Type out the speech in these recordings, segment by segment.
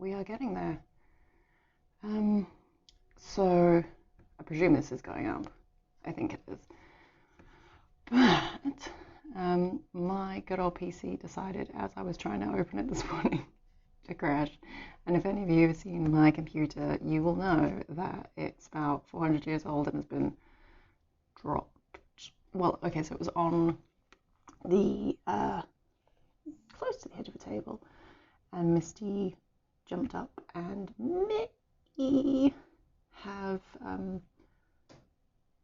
we are getting there. So I presume this is going up. I think it is. But my good old PC decided as I was trying to open it this morning to crash. And if any of you have seen my computer, you will know that it's about 400 years old and has been dropped. Well, okay, so it was on the close to the edge of the table, and Misty jumped up and may have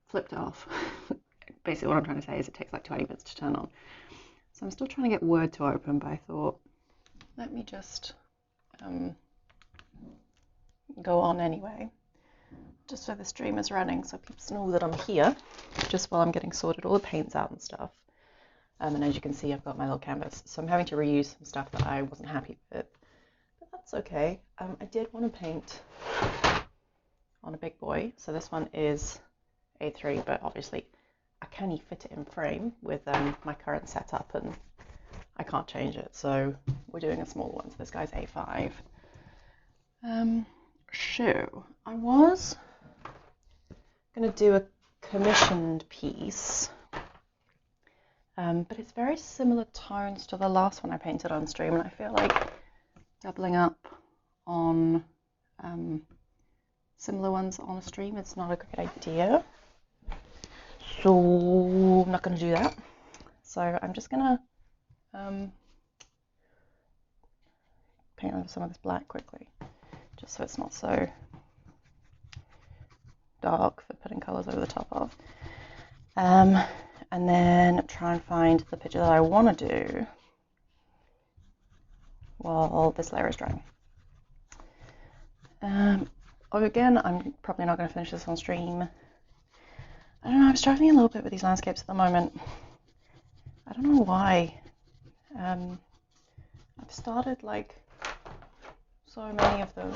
flipped off. Basically what I'm trying to say is it takes like 20 minutes to turn on. So I'm still trying to get Word to open, but I thought, let me just go on anyway, just so the stream is running, so people know that I'm here, just while I'm getting sorted all the paints out and stuff. And as you can see, I've got my little canvas, so I'm having to reuse some stuff that I wasn't happy with, but that's okay. I did want to paint on a big boy, so this one is A3, but obviously I can fit it in frame with my current setup, and I can't change it, so we're doing a smaller one. So this guy's A5. So I was going to do a commissioned piece, but it's very similar tones to the last one I painted on stream, and I feel like doubling up on similar ones on a stream is not a great idea. So I'm not going to do that. So I'm just going to paint over some of this black quickly, just so it's not so dark for putting colours over the top of. And then try and find the picture that I want to do while this layer is drying. Again, I'm probably not going to finish this on stream. I don't know, I'm struggling a little bit with these landscapes at the moment. I don't know why. I've started like so many of them,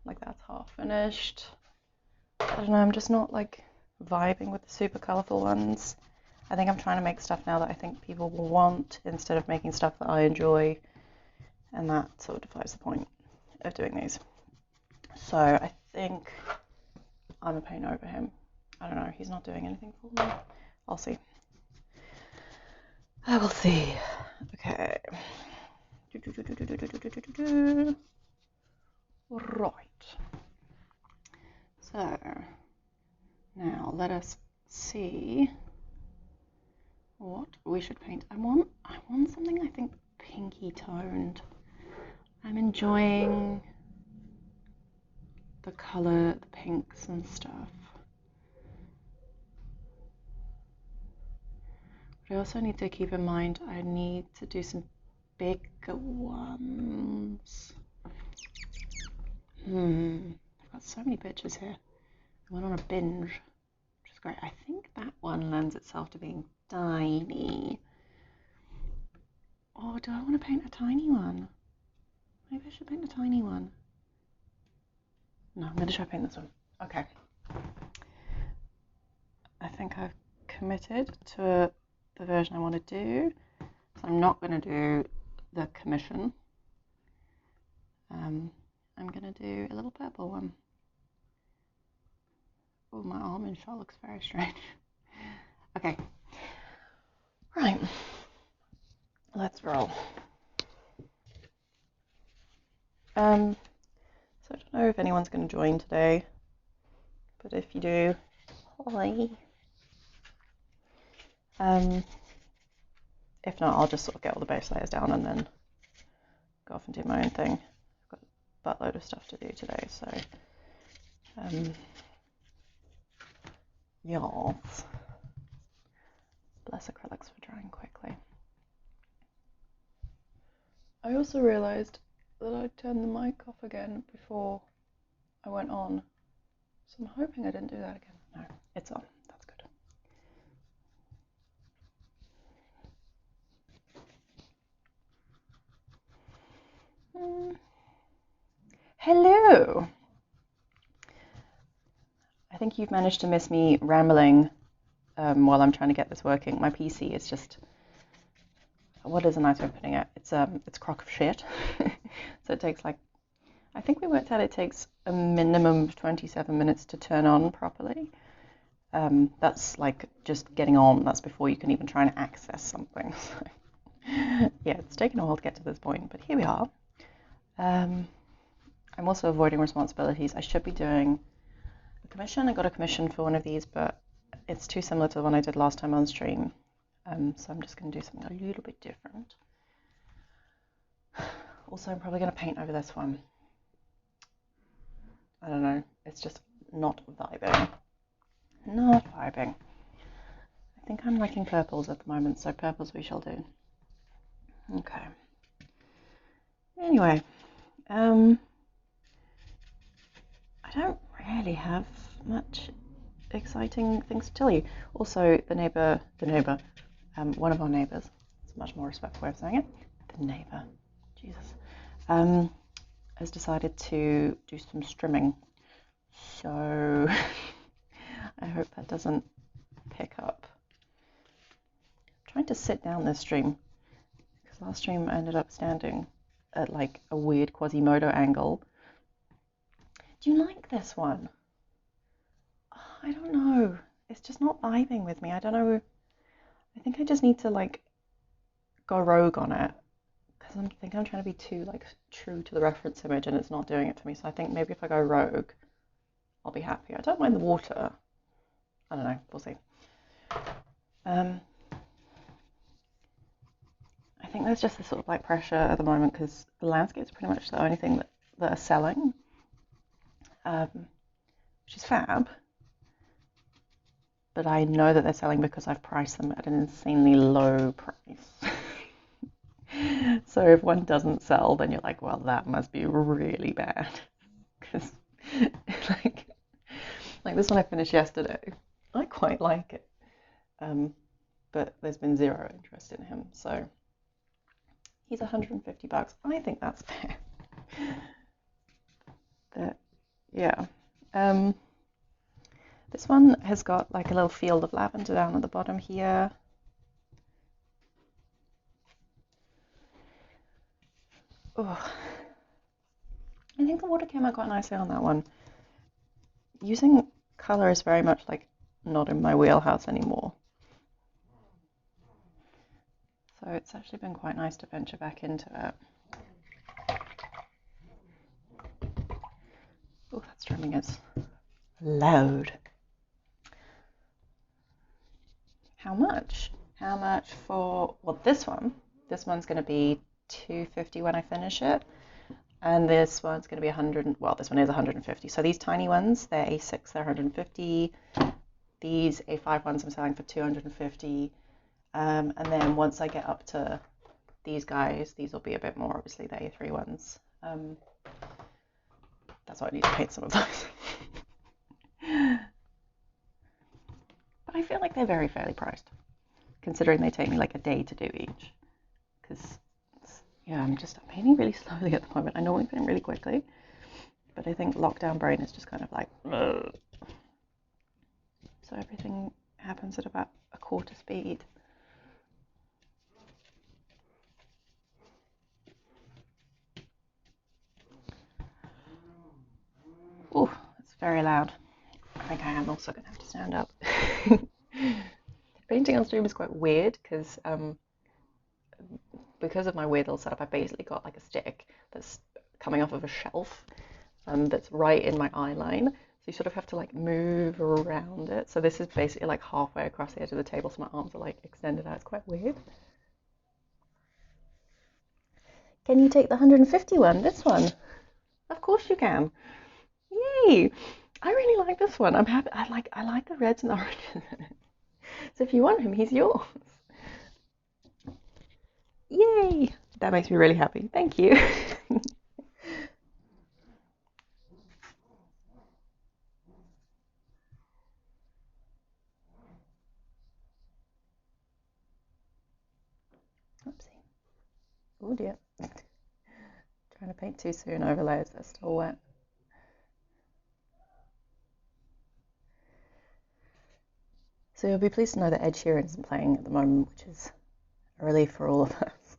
like that's half finished. I don't know, I'm just not like vibing with the super colourful ones. I think I'm trying to make stuff now that I think people will want instead of making stuff that I enjoy, and that sort of defies the point of doing these. So I think I'm a paint over him. I don't know, he's not doing anything for me. I'll see. I will see. Okay. Right. So now let us see what we should paint. I want something I think pinky toned. I'm enjoying the colour, the pinks and stuff. But I also need to keep in mind I need to do some bigger ones. I've got so many pictures here. I went on a binge, which is great. I think that one lends itself to being tiny. Or do I want to paint a tiny one? Maybe I should paint a tiny one. No, I'm going to try to paint this one. Okay. I think I've committed to the version I want to do. So I'm not going to do the commission. I'm going to do a little purple one. Oh, my almond shot looks very strange. Okay. Right. Let's roll. So I don't know if anyone's going to join today, but if you do, hi. If not, I'll just sort of get all the base layers down and then go off and do my own thing. I've got a buttload of stuff to do today, so yes. Bless acrylics for drying quickly. I also realised that I turned the mic off again before I went on, so I'm hoping I didn't do that again. No, it's on. That's good. Hello! I think you've managed to miss me rambling while I'm trying to get this working. My PC is just, what is a nice way of putting it? It's crock of shit. So it takes like I think we worked out it takes a minimum of 27 minutes to turn on properly. That's like just getting on. That's before you can even try and access something. So, yeah, it's taken a while to get to this point, but here we are. I'm also avoiding responsibilities. I should be doing a commission. I got a commission for one of these, but it's too similar to the one I did last time on stream. So I'm just going to do something a little bit different. Also, I'm probably going to paint over this one. I don't know. It's just not vibing. Not vibing. I think I'm liking purples at the moment, so purples we shall do. Okay. Anyway, I don't really have much exciting things to tell you. Also, the neighbour, one of our neighbours, it's a much more respectful way of saying it, the neighbour, Jesus, has decided to do some strimming. So I hope that doesn't pick up. I'm trying to sit down this stream, because last stream I ended up standing at like a weird Quasimodo angle. Do you like this one? Oh, I don't know. It's just not vibing with me. I don't know. I think I just need to like go rogue on it, because I think I'm trying to be too like true to the reference image and it's not doing it for me. So I think maybe if I go rogue, I'll be happy. I don't mind the water. I don't know. We'll see. I think there's just this sort of like pressure at the moment because the landscape's pretty much the only thing that are selling, which is fab. But I know that they're selling because I've priced them at an insanely low price. So if one doesn't sell, then you're like, well, that must be really bad. Because like this one I finished yesterday, I quite like it. But there's been zero interest in him. So he's $150. I think that's fair. But yeah. This one has got like a little field of lavender down at the bottom here. Oh, I think the water came out quite nicely on that one. Using colour is very much like not in my wheelhouse anymore. So it's actually been quite nice to venture back into it. Oh, that strumming is loud. How much? How much for, well, this one? This one's going to be $250 when I finish it. And this one's going to be 100, well, this one is 150. So these tiny ones, they're A6, they're 150. These A5 ones I'm selling for 250. And then once I get up to these guys, these will be a bit more, obviously, the A3 ones. That's why I need to paint some of those. But I feel like they're very fairly priced, considering they take me like a day to do each. Because, yeah, I'm painting really slowly at the moment. I normally paint really quickly, but I think lockdown brain is just kind of like, ugh. So everything happens at about a quarter speed. Oh, it's very loud. I think I am also going to have to stand up. Painting on stream is quite weird because of my weird little setup, I basically got like a stick that's coming off of a shelf that's right in my eye line. So you sort of have to like move around it. So this is basically like halfway across the edge of the table, so my arms are like extended out. It's quite weird. Can you take the 150 one? This one? Of course you can. Yay! I really like this one. I'm happy. I like the reds and oranges in it. So if you want him, he's yours. Yay! That makes me really happy. Thank you. Oopsie. Oh dear. Trying to paint too soon over layers that are still wet. So you'll be pleased to know that Ed Sheeran isn't playing at the moment, which is a relief for all of us.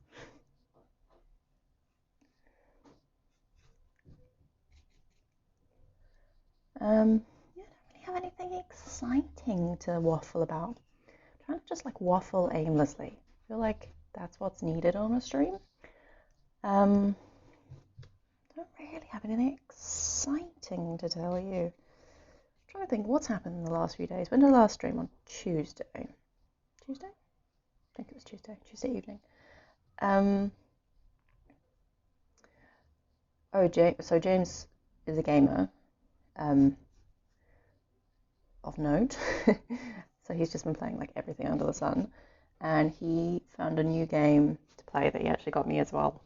Yeah, I don't really have anything exciting to waffle about. I'm trying to just like waffle aimlessly. I feel like that's what's needed on a stream. Don't really have anything exciting to tell you. I'm trying to think what's happened in the last few days. When did I last stream? On Tuesday. Tuesday? I think it was Tuesday evening. So James is a gamer of note. So he's just been playing like everything under the sun, and he found a new game to play that he actually got me as well.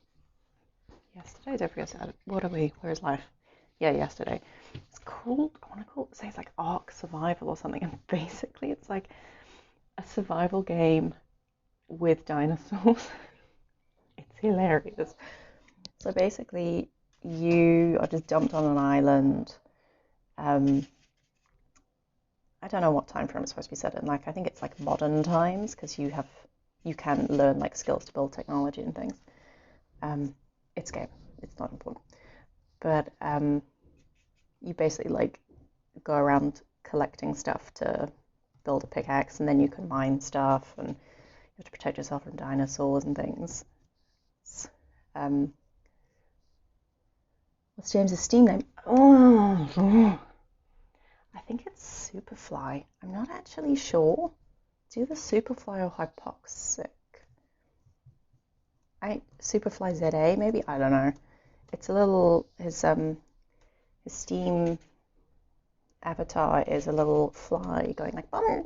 Yesterday, don't forget. Where is life? Yeah, yesterday. It's called, I want to say it's like Ark Survival or something, and basically it's like a survival game with dinosaurs. It's hilarious. So basically, you are just dumped on an island. I don't know what time frame it's supposed to be set in. Like, I think it's like modern times because you can learn like skills to build technology and things. It's game. It's not important. But you basically like go around collecting stuff to build a pickaxe, and then you can mine stuff, and you have to protect yourself from dinosaurs and things. What's James's Steam name? Oh, I think it's Superfly. I'm not actually sure. It's either Superfly or Hypoxic. Superfly ZA maybe? I don't know. It's a little his Steam avatar is a little fly going like Bondi.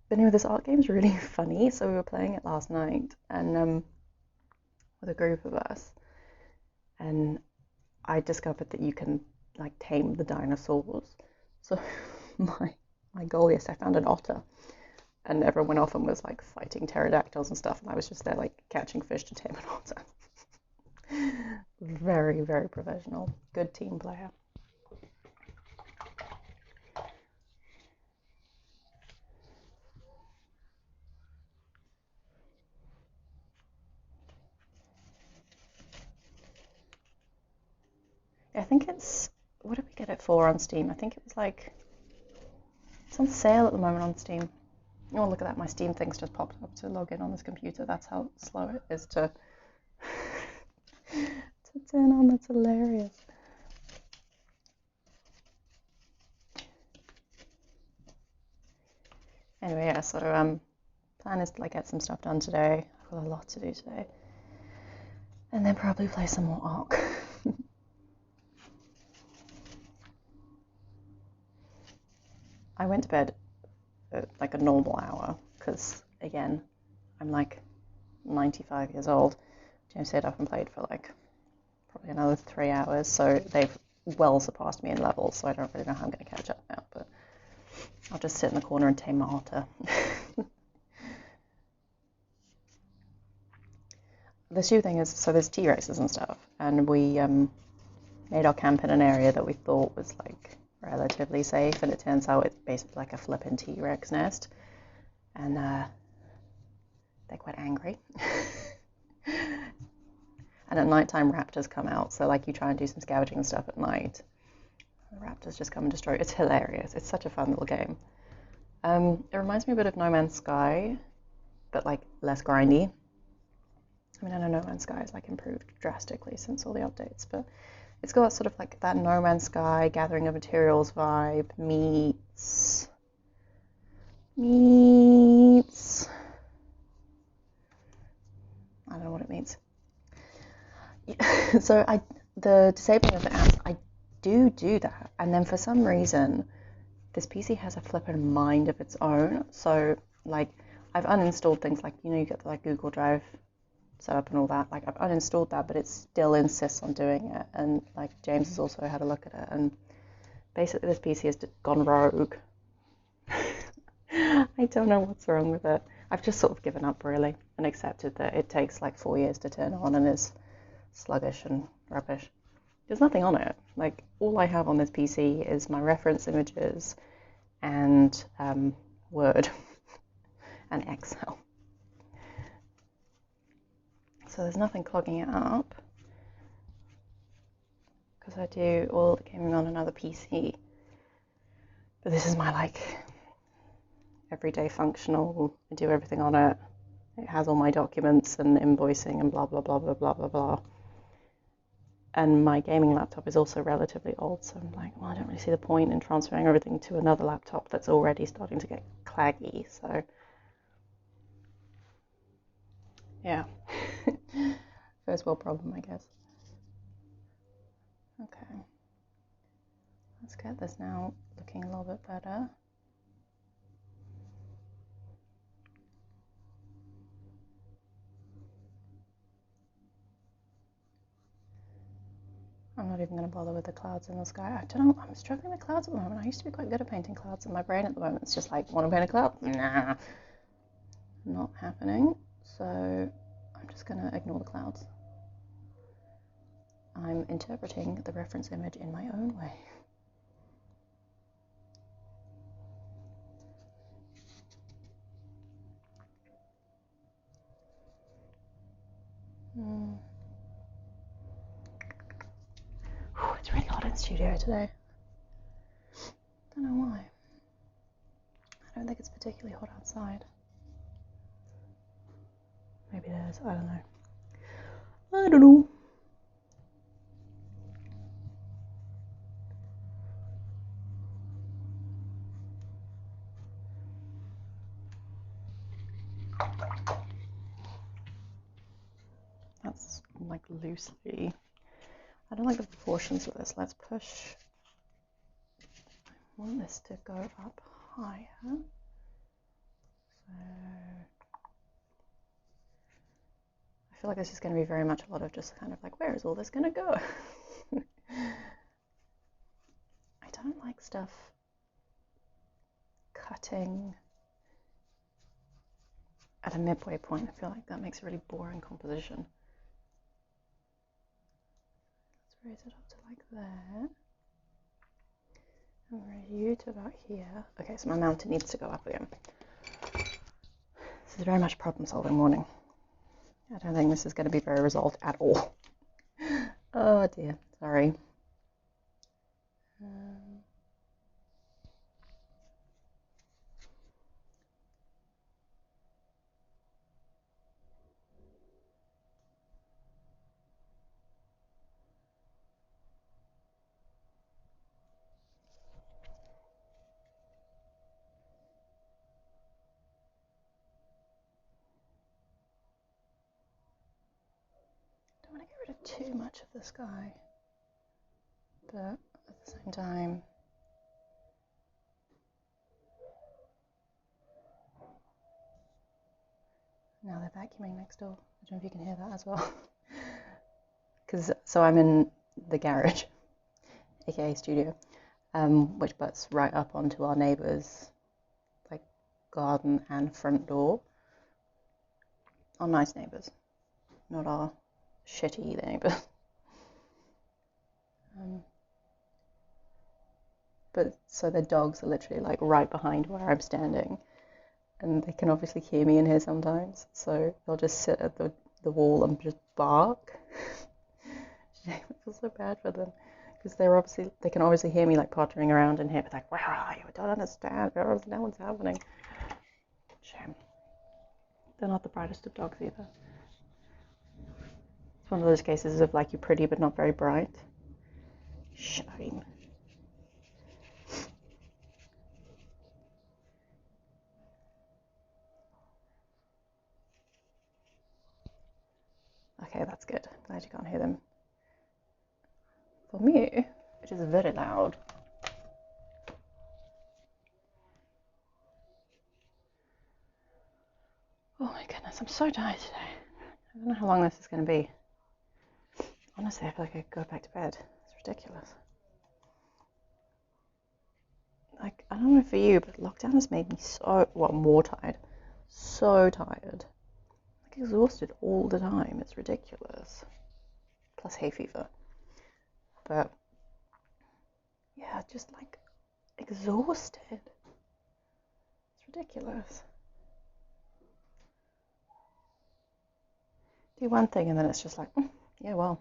But anyway, this art game's really funny. So we were playing it last night, and with a group of us, and I discovered that you can like tame the dinosaurs. So my goal yesterday, I found an otter, and everyone went off and was like fighting pterodactyls and stuff, and I was just there like catching fish to tame an otter. Very, very professional. Good team player. I think what did we get it for on Steam? I think it was like, it's on sale at the moment on Steam. Oh, look at that, my Steam thing's just popped up to log in on this computer. That's how slow it is to turn on. That's hilarious. Anyway, yeah, so plan is to like get some stuff done today. I've got a lot to do today. And then probably play some more Ark. I went to bed at like a normal hour because, again, I'm like 95 years old. James stayed up and played for like probably another 3 hours, so they've well surpassed me in levels, so I don't really know how I'm going to catch up now, but I'll just sit in the corner and tame my otter. The stupid thing is, so there's T-Rexes and stuff, and we made our camp in an area that we thought was like relatively safe, and it turns out it's basically like a flippin' T-Rex nest, and they're quite angry. And at nighttime, raptors come out, so like you try and do some scavenging and stuff at night, the raptors just come and destroy it. It's hilarious. It's such a fun little game. It reminds me a bit of No Man's Sky, but like less grindy. I mean, I know No Man's Sky has like improved drastically since all the updates, but it's got sort of like that No Man's Sky gathering of materials vibe meets I don't know what it means. So the disabling of the apps, I do that, and then for some reason this PC has a flippin' mind of its own. So like I've uninstalled things like, you get the like Google Drive set up and all that. Like I've uninstalled that, but it still insists on doing it. And like James has also had a look at it, and basically this PC has gone rogue. I don't know what's wrong with it. I've just sort of given up really and accepted that it takes like 4 years to turn on and is sluggish and rubbish. There's nothing on it. Like all I have on this PC is my reference images and Word and Excel. So there's nothing clogging it up. because I do all the gaming on another PC. But this is my like everyday functional. I do everything on it. It has all my documents and invoicing and blah blah blah blah blah blah blah. And my gaming laptop is also relatively old, so I'm like, well, I don't really see the point in transferring everything to another laptop that's already starting to get claggy. So yeah, first world problem, I guess. Okay, let's get this now looking a little bit better. I'm not even going to bother with the clouds in the sky. I don't know, I'm struggling with clouds at the moment. I used to be quite good at painting clouds, and my brain at the moment is just like, want to paint a cloud? Nah, not happening. So I'm just going to ignore the clouds. I'm interpreting the reference image in my own way. It's really hot in the studio today. Don't know why. I don't think it's particularly hot outside. Maybe it is, I don't know. I don't know. That's like loosely. I don't like the proportions of this. Let's push. I want this to go up higher. So I feel like this is going to be very much a lot of just kind of like, where is all this going to go? I don't like stuff cutting at a midway point. I feel like that makes a really boring composition. Let's raise it up to like there. And raise you to about here. Okay, so my mountain needs to go up again. This is very much problem solving morning. I don't think this is going to be very resolved at all. Oh dear, sorry. Don't want to get rid of too much of the sky, but at the same time, now they're vacuuming next door. I don't know if you can hear that as well. So I'm in the garage, aka studio, which butts right up onto our neighbour's like garden and front door. Our nice neighbours, not our shitty neighbours. But so their dogs are literally like right behind where I'm standing, and they can obviously hear me in here sometimes, so they'll just sit at the wall and just bark. I feel so bad for them because they can obviously hear me like pottering around in here, but like, where are you? I don't understand. I don't understand what's happening. Shame. They're not the brightest of dogs either. It's one of those cases of like, you're pretty but not very bright. Shame. Okay, that's good. Glad you can't hear them. For me, it is very loud. Oh my goodness, I'm so tired today. I don't know how long this is going to be. Honestly, I feel like I could go back to bed. It's ridiculous. Like, I don't know for you, but lockdown has made me more tired. So tired. Like, exhausted all the time. It's ridiculous. Plus hay fever. But, yeah, just like exhausted. It's ridiculous. Do one thing and then it's just like, yeah, well,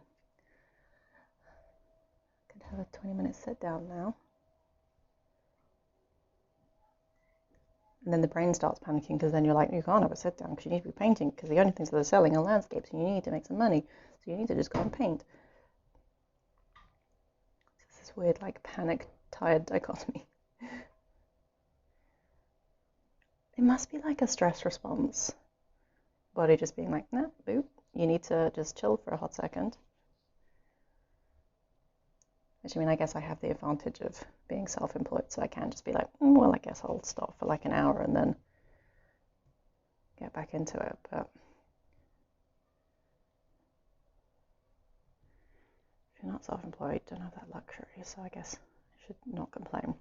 have a 20-minute sit down now. And then the brain starts panicking because then you're like, you can't have a sit down because you need to be painting because the only things that are selling are landscapes and you need to make some money. So you need to just go and paint. So it's this weird, like, panic-tired dichotomy. It must be like a stress response. Body just being like, nah, boop. You need to just chill for a hot second. Which, I mean, I guess I have the advantage of being self-employed, so I can just be like, well, I guess I'll stop for like an hour and then get back into it. But if you're not self-employed, you don't have that luxury, so I guess I should not complain.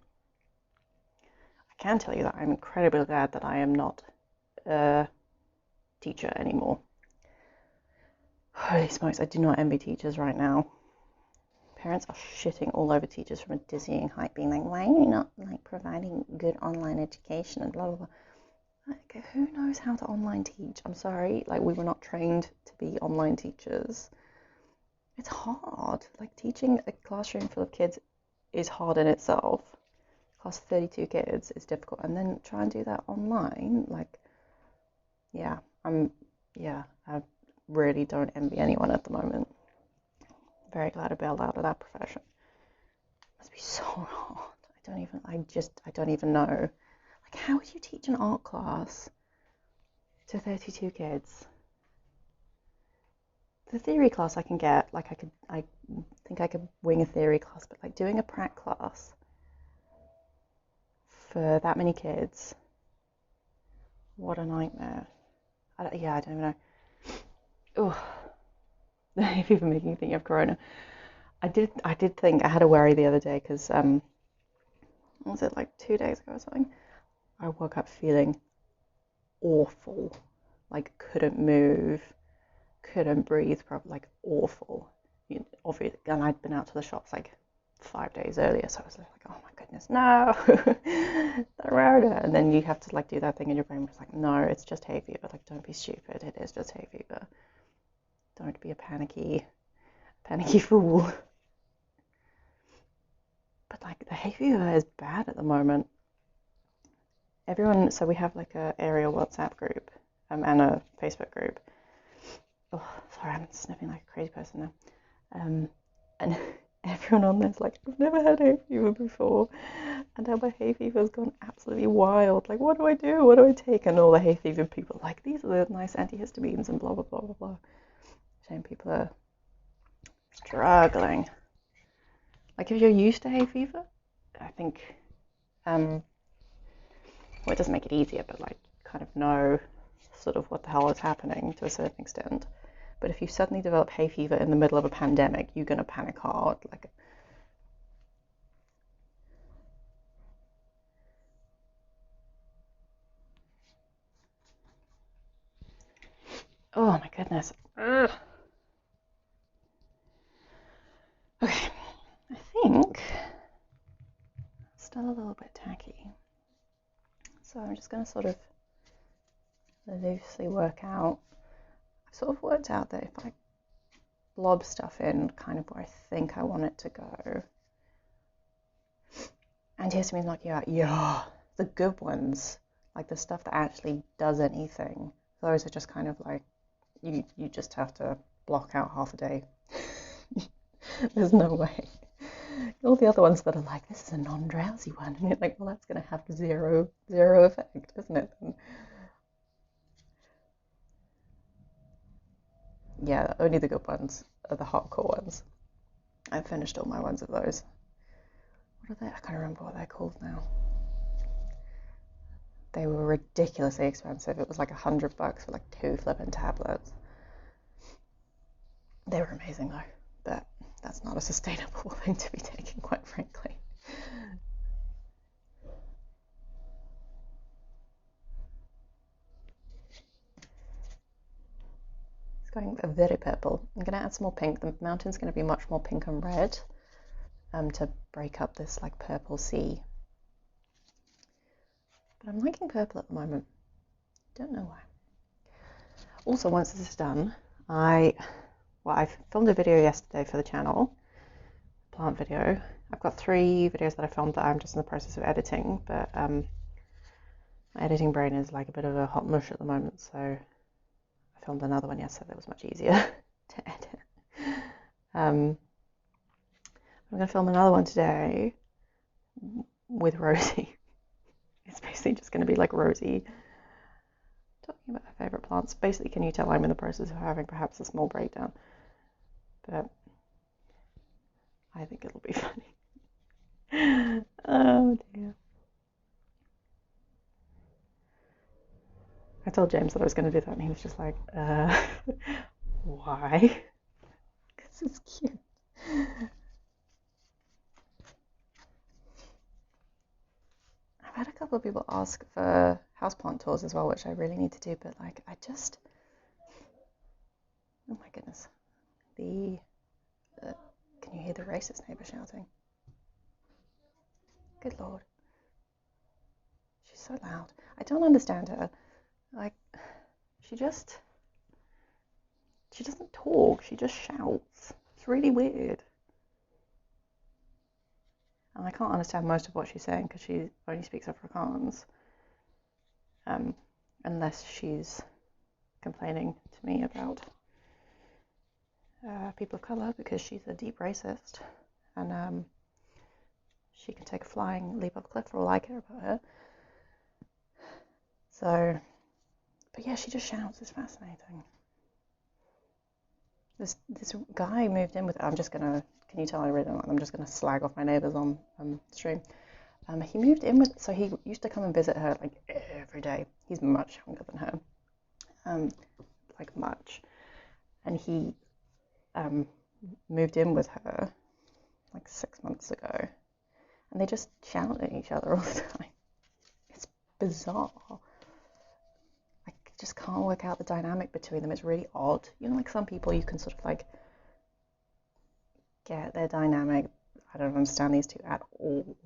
I can tell you that I'm incredibly glad that I am not a teacher anymore. Holy smokes, I do not envy teachers right now. Parents are shitting all over teachers from a dizzying height, being like, why are you not like providing good online education and blah, blah, blah. Like, who knows how to online teach? I'm sorry, like, we were not trained to be online teachers. It's hard. Like, teaching a classroom full of kids is hard in itself. Class 32 kids is difficult. And then try and do that online, like, yeah, I really don't envy anyone at the moment. Very glad I bailed out of that profession. It must be so hard. I don't even know. Like, how would you teach an art class to 32 kids? The theory class I can get, like, I think I could wing a theory class, but like doing a prac class for that many kids, what a nightmare. I don't even know. Oh, if you're making you think you have corona. I did think I had a worry the other day because what was it, like 2 days ago or something? I woke up feeling awful, like couldn't move, couldn't breathe properly, like awful. Obviously, and I'd been out to the shops like 5 days earlier, so I was like, oh my goodness, no, the rota. And then you have to like do that thing in your brain where it's like, no, it's just hay fever. Like, don't be stupid. It is just hay fever. Don't be a panicky fool. But like the hay fever is bad at the moment. Everyone, so we have like a area WhatsApp group and a Facebook group. Oh, sorry, I'm sniffing like a crazy person now. And everyone on there's like, I've never had hay fever before, and now my hay fever's gone absolutely wild. Like, what do I do? What do I take? And all the hay fever people are like, these are the nice antihistamines and blah blah blah blah blah. Shame people are struggling. Like, if you're used to hay fever, I think, well, it doesn't make it easier, but like, kind of know sort of what the hell is happening to a certain extent. But if you suddenly develop hay fever in the middle of a pandemic, you're going to panic hard. Like, oh my goodness. Ugh. Okay, I think it's still a little bit tacky. So I'm just going to sort of loosely work out. I've sort of worked out that if I blob stuff in kind of where I think I want it to go, antihistamines knock you out. Yeah, the good ones, like the stuff that actually does anything, those are just kind of like, you just have to block out half a day. There's no way. All the other ones that are like, this is a non-drowsy one, and you're like, well, that's going to have zero effect, isn't it? And yeah, only the good ones are the hardcore ones. I've finished all my ones of those. What are they? I can't remember what they're called now. They were ridiculously expensive. It was like $100 for like 2 flippin' tablets. They were amazing though, but that's not a sustainable thing to be taking, quite frankly. It's going very purple. I'm going to add some more pink. The mountain's going to be much more pink and red to break up this like purple sea. But I'm liking purple at the moment. Don't know why. Also, once this is done, I filmed a video yesterday for the channel plant video. I've got 3 videos that I filmed that I'm just in the process of editing, but my editing brain is like a bit of a hot mush at the moment, so I filmed another one yesterday that was much easier to edit. I'm going to film another one today with Rosie. It's basically just going to be like Rosie talking about her favourite plants. Basically, can you tell I'm in the process of having perhaps a small breakdown? But I think it'll be funny. Oh dear. I told James that I was going to do that, and he was just like, why? Because it's cute. I've had a couple of people ask for houseplant tours as well, which I really need to do, but like, oh my goodness. Can you hear the racist neighbour shouting? Good Lord. She's so loud. I don't understand her. Like, she doesn't talk, she just shouts. It's really weird. And I can't understand most of what she's saying because she only speaks Afrikaans. Unless she's complaining to me about people of colour, because she's a deep racist, and she can take a flying leap off a cliff for all I care about her. So, but yeah, she just shouts. It's fascinating. This guy moved in with her. Can you tell I really don't like, I'm just gonna slag off my neighbours on stream. He moved in with, so he used to come and visit her like every day. He's much younger than her, like much, and he moved in with her like 6 months ago, and they just shout at each other all the time. It's bizarre. I just can't work out the dynamic between them. It's really odd. You know, like some people you can sort of like get their dynamic. I don't understand these two at all.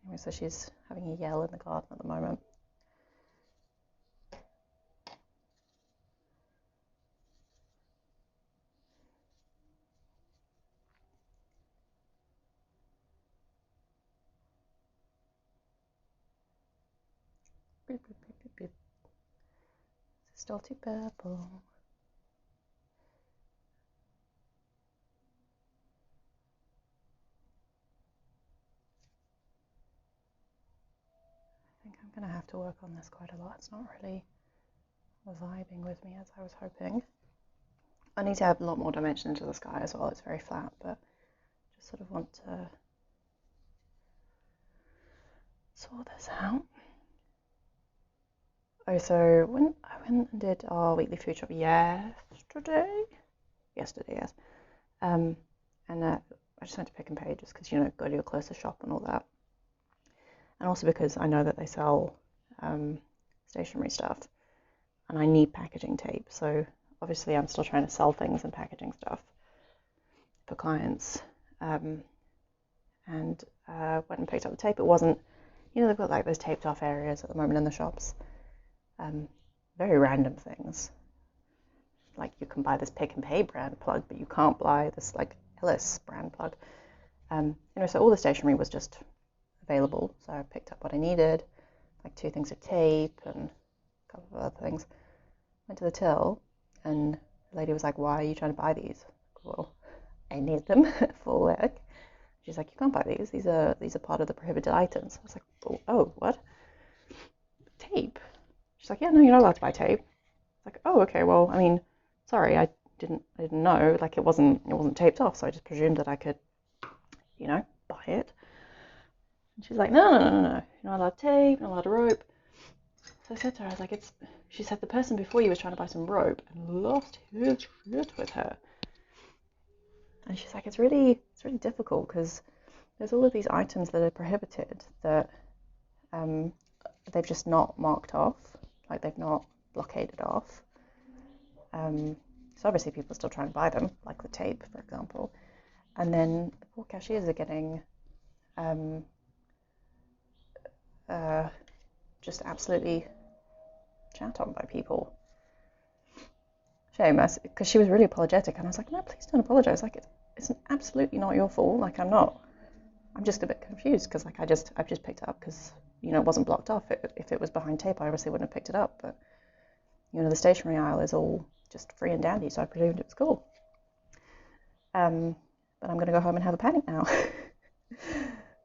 Anyway, so she's having a yell in the garden at the moment. Beep, beep, beep, beep, beep. It's still too purple. I think I'm going to have to work on this quite a lot. It's not really vibing with me as I was hoping. I need to have a lot more dimension into the sky as well. It's very flat, but just sort of want to sort this out. Oh, so when I went and did our weekly food shop yesterday, yes, and I just went to Pick and Pay just because, you know, go to your closest shop and all that, and also because I know that they sell stationery stuff, and I need packaging tape. So obviously I'm still trying to sell things and packaging stuff for clients, and went and picked up the tape. It wasn't, you know, they've got like those taped off areas at the moment in the shops. Very random things. Like you can buy this Pick and Pay brand plug, but you can't buy this like Ellis brand plug. You know, so all the stationery was just available. So I picked up what I needed, like 2 things of tape and a couple of other things. Went to the till, and the lady was like, "Why are you trying to buy these?" Well, I need them for work. She's like, "You can't buy these. These are part of the prohibited items." I was like, "Oh, what? Tape?" She's like, "Yeah, no, you're not allowed to buy tape." Like, "Oh, okay, well, I mean, sorry, I didn't know, like it wasn't taped off, so I just presumed that I could, you know, buy it." And she's like, no, you're not allowed tape, not allowed rope. So I said to her, I was like, she said the person before you was trying to buy some rope and lost his shit with her. And she's like, it's really difficult because there's all of these items that are prohibited that they've just not marked off, like they've not blockaded off. So obviously people are still trying to buy them, like the tape, for example. And then the poor cashiers are getting just absolutely chat on by people. shame, because she was really apologetic, and I was like, no, please don't apologize. Like, it's absolutely not your fault. Like, I'm just a bit confused because like I've just picked it up because it wasn't blocked off. If it was behind tape, I obviously wouldn't have picked it up. But the stationery aisle is all just free and dandy, so I presumed it was cool. But I'm gonna go home and have a panic now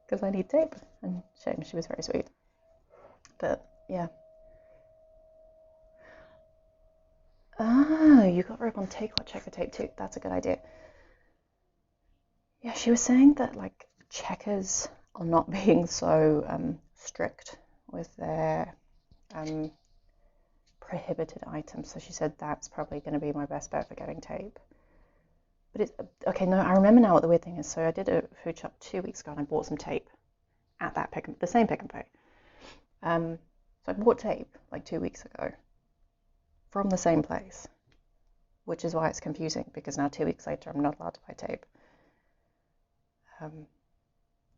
because I need tape. And shame, she was very sweet. But yeah. Ah, you got rope on take-what? Check the tape too. That's a good idea. Yeah, she was saying that like Checkers are not being so strict with their prohibited items. So she said that's probably going to be my best bet for getting tape. But it's okay. No, I remember now what the weird thing is. So I did a food shop 2 weeks ago, and I bought some tape at that the same Pick and Pay. So I bought tape like 2 weeks ago from the same place, which is why it's confusing because now 2 weeks later I'm not allowed to buy tape.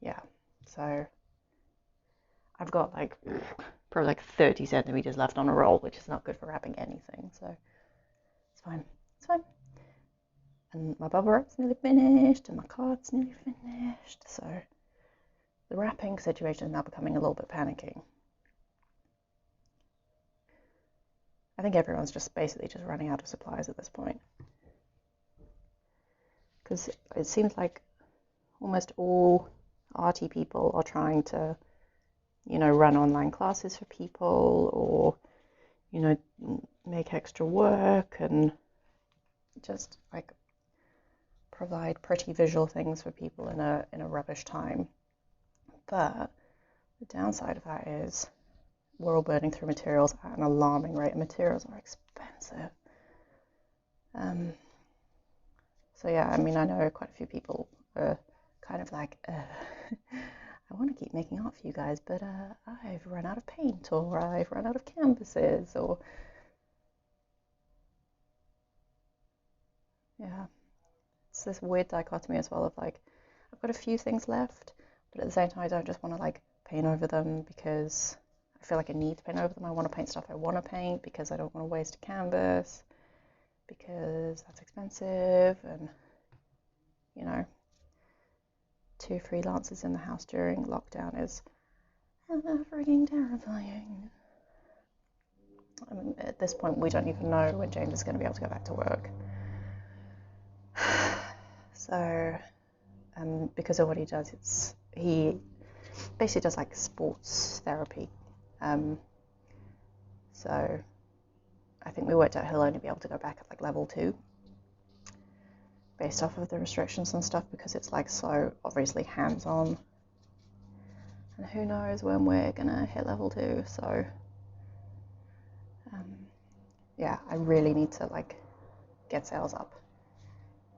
Yeah, so I've got like probably like 30 centimeters left on a roll, which is not good for wrapping anything. So it's fine. It's fine. And my bubble wrap's nearly finished, and my card's nearly finished. So the wrapping situation is now becoming a little bit panicking. I think everyone's just basically just running out of supplies at this point. Because it seems like almost all arty people are trying to, run online classes for people or, make extra work and just like provide pretty visual things for people in a rubbish time. But the downside of that is we're all burning through materials at an alarming rate, and materials are expensive. So yeah, I mean, I know quite a few people are kind of like, I want to keep making art for you guys, but I've run out of paint, or I've run out of canvases, or yeah, it's this weird dichotomy as well of like, I've got a few things left, but at the same time, I don't just want to like paint over them because I feel like I need to paint over them. I want to paint stuff I want to paint because I don't want to waste a canvas because that's expensive, and 2 freelancers in the house during lockdown is freaking terrifying. I mean, at this point, we don't even know when James is going to be able to go back to work. So, because of what he does, he basically does like sports therapy. So, I think we worked out he'll only be able to go back at like level 2, based off of the restrictions and stuff, because it's like so obviously hands-on. And who knows when we're gonna hit level 2. So, yeah, I really need to like get sales up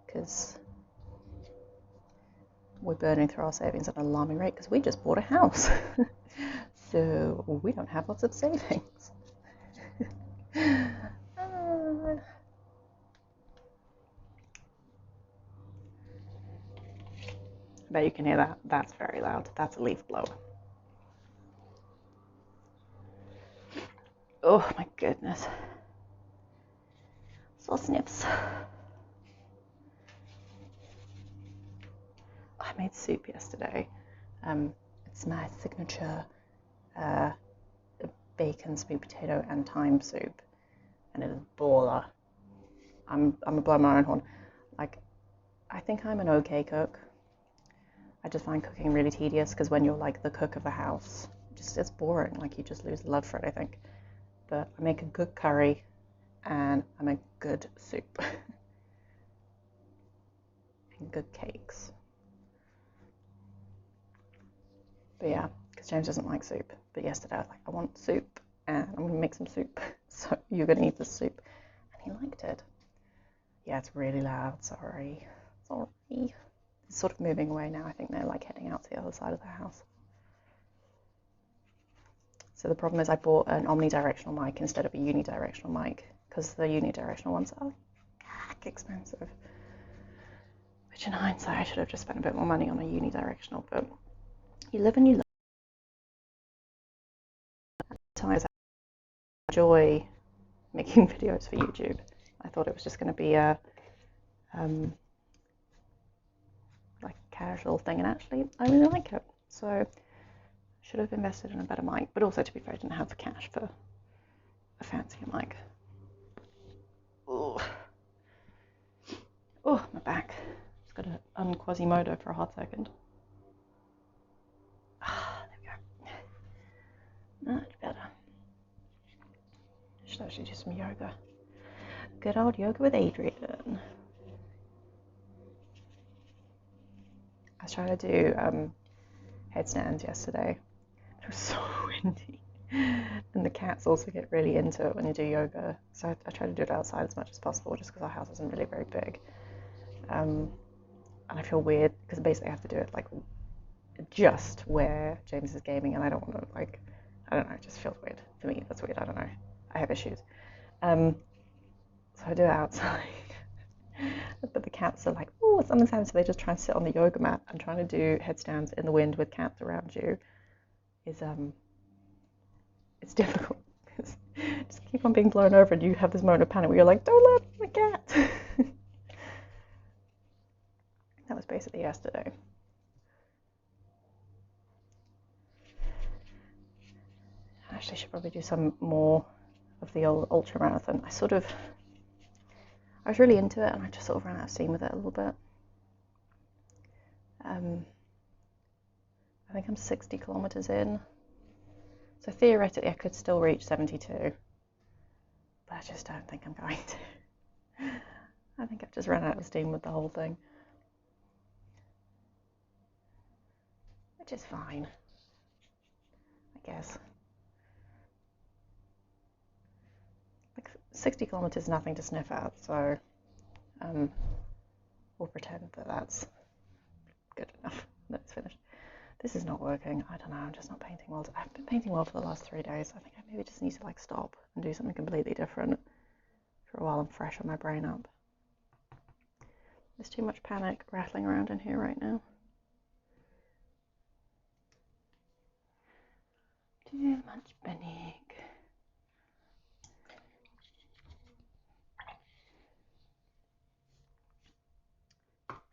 because we're burning through our savings at an alarming rate because we just bought a house. So we don't have lots of savings. I bet you can hear that. That's very loud. That's a leaf blower. Oh my goodness. So snips. I made soup yesterday. It's my signature bacon, sweet potato, and thyme soup, and it is baller. I'm a blow my own horn. Like, I think I'm an okay cook. I just find cooking really tedious because when you're like the cook of the house, it's boring. Like, you just lose the love for it, I think. But I make a good curry and I make good soup and good cakes. But yeah, because James doesn't like soup. But yesterday I was like, I want soup and I'm going to make some soup. So you're going to eat the soup. And he liked it. Yeah, it's really loud. Sorry. It's sort of moving away now. I think they're like heading out to the other side of the house. So the problem is I bought an omnidirectional mic instead of a unidirectional mic because the unidirectional ones are expensive. Which in hindsight I should have just spent a bit more money on a unidirectional, but you live and you learn. Times I enjoy making videos for YouTube. I thought it was just going to be a like casual thing, and actually I really like it. So I should have invested in a better mic, but also, to be fair, I didn't have the cash for a fancier mic. Oh, my back. Just got to un-Quasimodo for a hot second. There we go. Much better. Should actually do some yoga. Good old yoga with Adrian. I was trying to do headstands yesterday. It was so windy. And the cats also get really into it when you do yoga. So I try to do it outside as much as possible, just because our house isn't really very big. And I feel weird because basically I have to do it like just where James is gaming, and I don't want to, like, I don't know, it just feels weird. For me, that's weird. I don't know. I have issues. So I do it outside. But the cats are like, oh, something's happened. So they just try and sit on the yoga mat, and trying to do headstands in the wind with cats around you is it's difficult. Just keep on being blown over, and you have this moment of panic where you're like, don't let the cat. That was basically yesterday. I actually should probably do some more of the old ultra marathon. I was really into it, and I just sort of ran out of steam with it a little bit. I think I'm 60 kilometers in. So theoretically I could still reach 72. But I just don't think I'm going to. I think I've just run out of steam with the whole thing. Which is fine, I guess. Like 60 kilometers is nothing to sniff at, so we'll pretend that that's good enough. That's finished. This is not working. I don't know. I'm just not painting well. I've been painting well for the last 3 days. I think I maybe just need to like stop and do something completely different for a while and freshen my brain up. There's too much panic rattling around in here right now. Too much panic.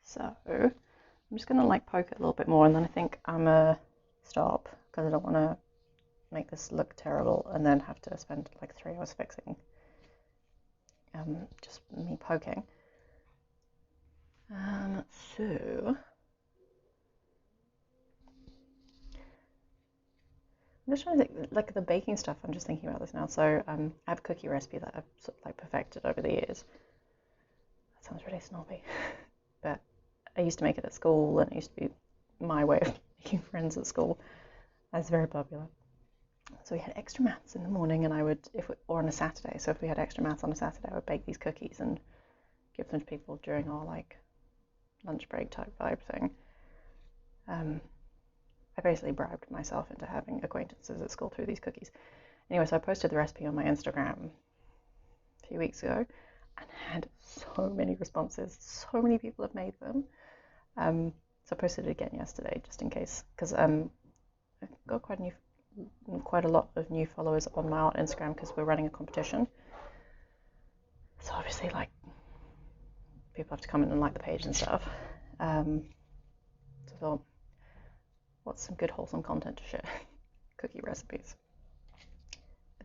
So I'm just gonna like poke it a little bit more, and then I think I'm gonna stop because I don't want to make this look terrible and then have to spend like 3 hours fixing just me poking. So I'm just trying to think, like the baking stuff, I'm just thinking about this now. So I have a cookie recipe that I've sort of like perfected over the years. That sounds really snobby, but I used to make it at school, and it used to be my way of making friends at school. That's very popular. So we had extra maths in the morning, and I would, or on a Saturday. So if we had extra maths on a Saturday, I would bake these cookies and give them to people during our like lunch break type vibe thing. I basically bribed myself into having acquaintances at school through these cookies. Anyway, so I posted the recipe on my Instagram a few weeks ago and had so many responses. So many people have made them. So I posted it again yesterday just in case, because I've got quite a lot of new followers on my art Instagram because we're running a competition. So obviously, like, people have to come in and like the page and stuff. So I thought, what's some good wholesome content to share? Cookie recipes.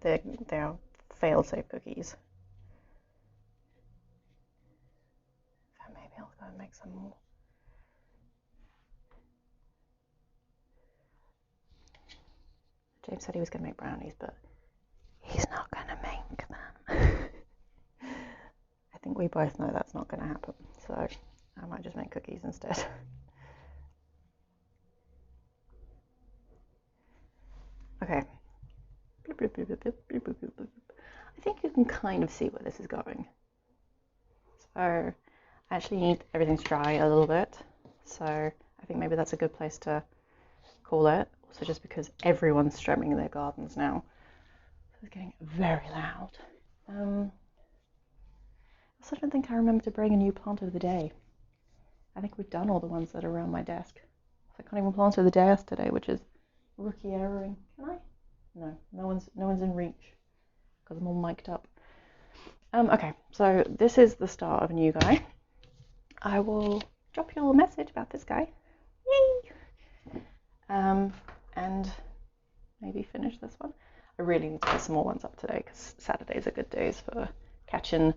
They're fail-safe cookies. So maybe I'll go and make some more. James said he was going to make brownies, but he's not going to make them. I think we both know that's not going to happen, so I might just make cookies instead. Okay. I think you can kind of see where this is going. So I actually need everything to dry a little bit, so I think maybe that's a good place to call it. Also, just because everyone's strumming in their gardens now, so it's getting very loud. I also don't think I remember to bring a new plant of the day. I think we've done all the ones that are around my desk. So I can't even plant of the day today, which is rookie erroring. Can I? No one's in reach because I'm all mic'd up. Okay, so this is the start of a new guy. I will drop you a little message about this guy. Yay! And maybe finish this one. I really need to get some more ones up today because Saturdays are good days for catching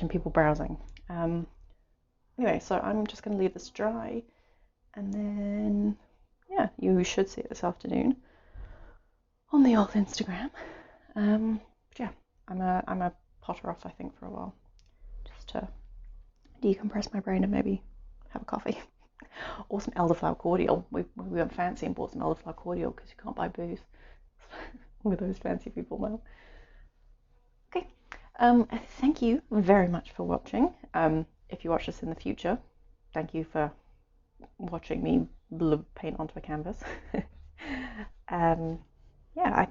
people browsing. Anyway, so I'm just going to leave this dry, and then yeah, you should see it this afternoon on the old Instagram. But yeah, I'm a potter off, I think, for a while, just to decompress my brain and maybe have a coffee or some elderflower cordial. We went fancy and bought some elderflower cordial because you can't buy booze with those fancy people now. Okay, thank you very much for watching. If you watch this in the future, thank you for watching me paint onto a canvas. Yeah, I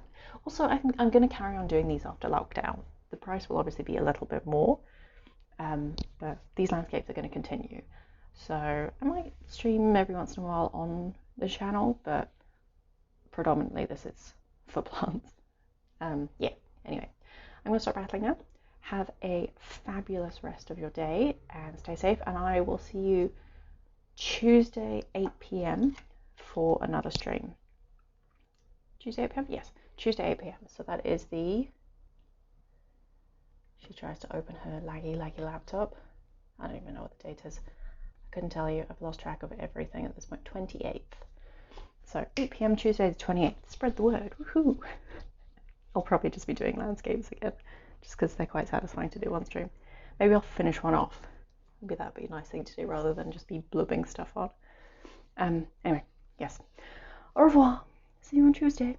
think I'm going to carry on doing these after lockdown. The price will obviously be a little bit more, but these landscapes are going to continue. So I might stream every once in a while on the channel, but predominantly this is for plants. Yeah, anyway, I'm going to stop rattling now. Have a fabulous rest of your day and stay safe, and I will see you Tuesday 8 p.m. for another stream. Tuesday 8 p.m? Yes, Tuesday 8 p.m. So that is the... She tries to open her laggy laptop. I don't even know what the date is. I couldn't tell you. I've lost track of everything at this point. 28th. So 8 p.m. Tuesday the 28th. Spread the word. Woohoo! I'll probably just be doing landscapes again, just because they're quite satisfying to do on stream. Maybe I'll finish one off. Maybe that'd be a nice thing to do rather than just be blubbing stuff on. Anyway, yes. Au revoir. See you on Tuesday.